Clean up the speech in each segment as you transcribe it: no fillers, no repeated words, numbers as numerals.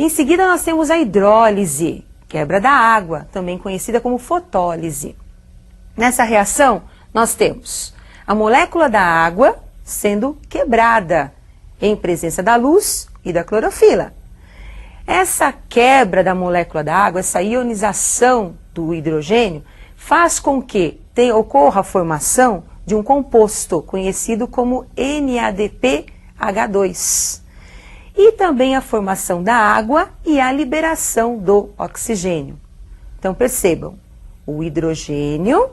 Em seguida, nós temos a hidrólise, quebra da água, também conhecida como fotólise. Nessa reação, nós temos a molécula da água sendo quebrada em presença da luz e da clorofila. Essa quebra da molécula da água, essa ionização do hidrogênio, faz com que ocorra a formação de um composto conhecido como NADPH2. E também a formação da água e a liberação do oxigênio. Então percebam, o hidrogênio,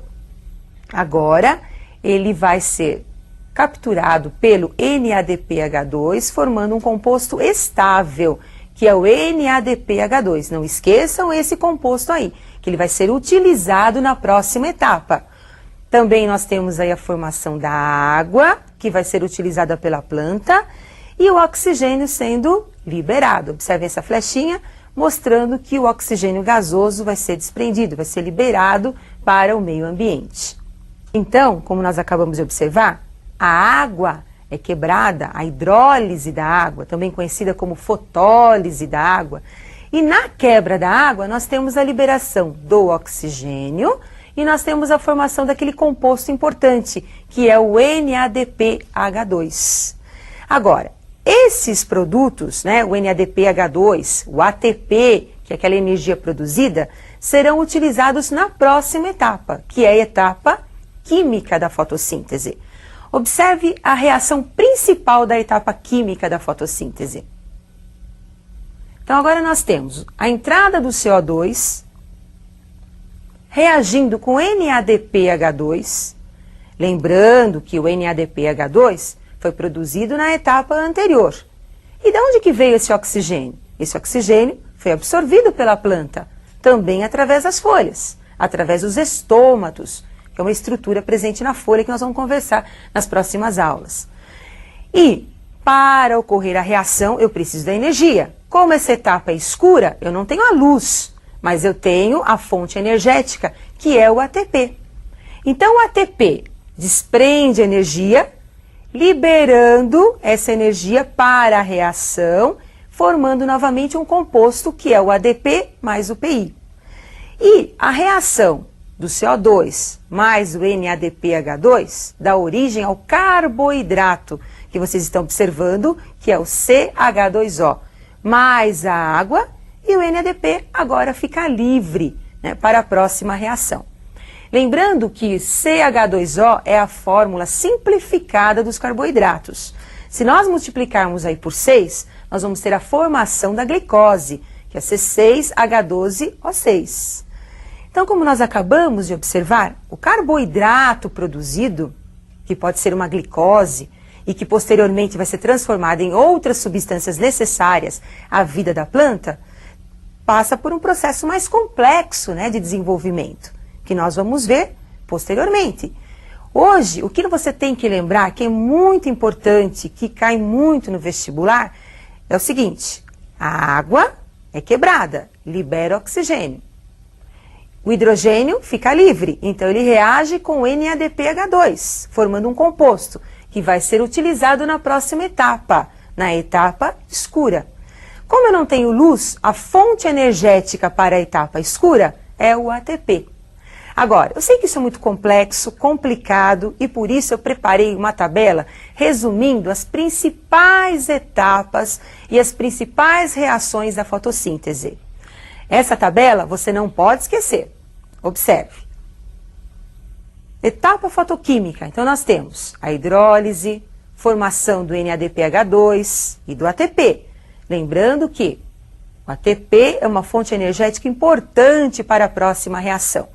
agora, ele vai ser capturado pelo NADPH2, formando um composto estável, que é o NADPH2. Não esqueçam esse composto aí, que ele vai ser utilizado na próxima etapa. Também nós temos aí a formação da água, que vai ser utilizada pela planta, e o oxigênio sendo liberado. Observem essa flechinha, mostrando que o oxigênio gasoso vai ser desprendido, vai ser liberado para o meio ambiente. Então, como nós acabamos de observar, a água é quebrada, a hidrólise da água, também conhecida como fotólise da água. E na quebra da água, nós temos a liberação do oxigênio e nós temos a formação daquele composto importante, que é o NADPH2. Agora, esses produtos, né, o NADPH2, o ATP, que é aquela energia produzida, serão utilizados na próxima etapa, que é a etapa química da fotossíntese. Observe a reação principal da etapa química da fotossíntese. Então agora nós temos a entrada do CO2 reagindo com NADPH2, lembrando que o NADPH2 foi produzido na etapa anterior. E de onde que veio esse oxigênio? Esse oxigênio foi absorvido pela planta, também através das folhas, através dos estômatos, que é uma estrutura presente na folha que nós vamos conversar nas próximas aulas. E para ocorrer a reação, eu preciso da energia. Como essa etapa é escura, eu não tenho a luz, mas eu tenho a fonte energética, que é o ATP. Então o ATP desprende energia, liberando essa energia para a reação, formando novamente um composto que é o ADP mais o PI. E a reação do CO2 mais o NADPH2 dá origem ao carboidrato, que vocês estão observando, que é o CH2O, mais a água, e o NADP agora fica livre, né, para a próxima reação. Lembrando que CH2O é a fórmula simplificada dos carboidratos. Se nós multiplicarmos aí por 6, nós vamos ter a formação da glicose, que é C6H12O6. Então, como nós acabamos de observar, o carboidrato produzido, que pode ser uma glicose e que posteriormente vai ser transformada em outras substâncias necessárias à vida da planta, passa por um processo mais complexo, né, de desenvolvimento, que nós vamos ver posteriormente. Hoje, o que você tem que lembrar, que é muito importante, que cai muito no vestibular, é o seguinte: a água é quebrada, libera oxigênio. O hidrogênio fica livre, então ele reage com o NADPH2, formando um composto que vai ser utilizado na próxima etapa, na etapa escura. Como eu não tenho luz, a fonte energética para a etapa escura é o ATP. Agora, eu sei que isso é muito complexo, complicado, e por isso eu preparei uma tabela resumindo as principais etapas e as principais reações da fotossíntese. Essa tabela você não pode esquecer. Observe. Etapa fotoquímica. Então nós temos a hidrólise, formação do NADPH2 e do ATP. Lembrando que o ATP é uma fonte energética importante para a próxima reação.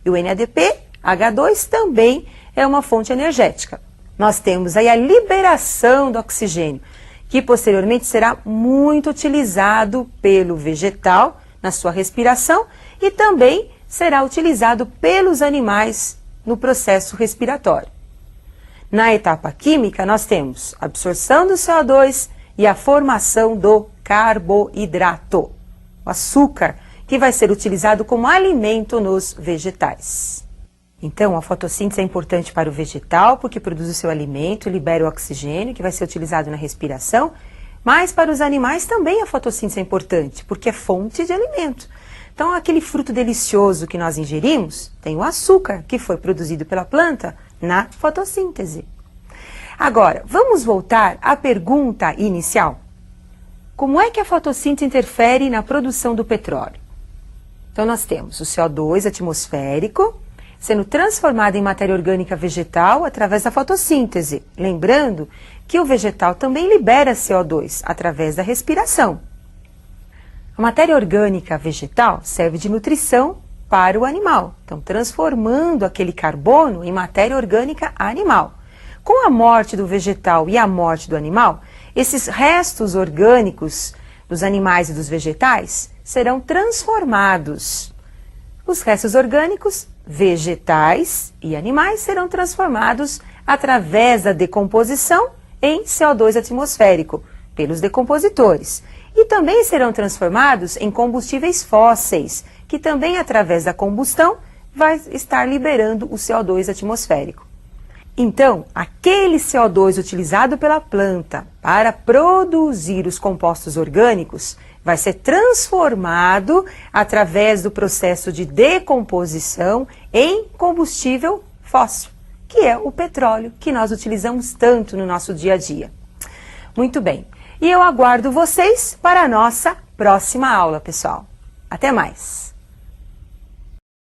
E o NADPH2 também é uma fonte energética. Nós temos aí a liberação do oxigênio, que posteriormente será muito utilizado pelo vegetal na sua respiração e também será utilizado pelos animais no processo respiratório. Na etapa química, nós temos a absorção do CO2 e a formação do carboidrato, o açúcar, que vai ser utilizado como alimento nos vegetais. Então, a fotossíntese é importante para o vegetal, porque produz o seu alimento, libera o oxigênio, que vai ser utilizado na respiração, Mas para os animais também a fotossíntese é importante, porque é fonte de alimento. Então, aquele fruto delicioso que nós ingerimos tem o açúcar, que foi produzido pela planta na fotossíntese. Agora, vamos voltar à pergunta inicial. Como é que a fotossíntese interfere na produção do petróleo? Então, nós temos o CO2 atmosférico sendo transformado em matéria orgânica vegetal através da fotossíntese. Lembrando que o vegetal também libera CO2 através da respiração. A matéria orgânica vegetal serve de nutrição para o animal, então transformando aquele carbono em matéria orgânica animal. Com a morte do vegetal e a morte do animal, esses restos orgânicos dos animais e dos vegetais serão transformados. Os restos orgânicos vegetais e animais serão transformados através da decomposição em CO2 atmosférico pelos decompositores. E também serão transformados em combustíveis fósseis, que também através da combustão vai estar liberando o CO2 atmosférico. Então, aquele CO2 utilizado pela planta para produzir os compostos orgânicos vai ser transformado através do processo de decomposição em combustível fóssil, que é o petróleo que nós utilizamos tanto no nosso dia a dia. Muito bem, e eu aguardo vocês para a nossa próxima aula, pessoal. Até mais!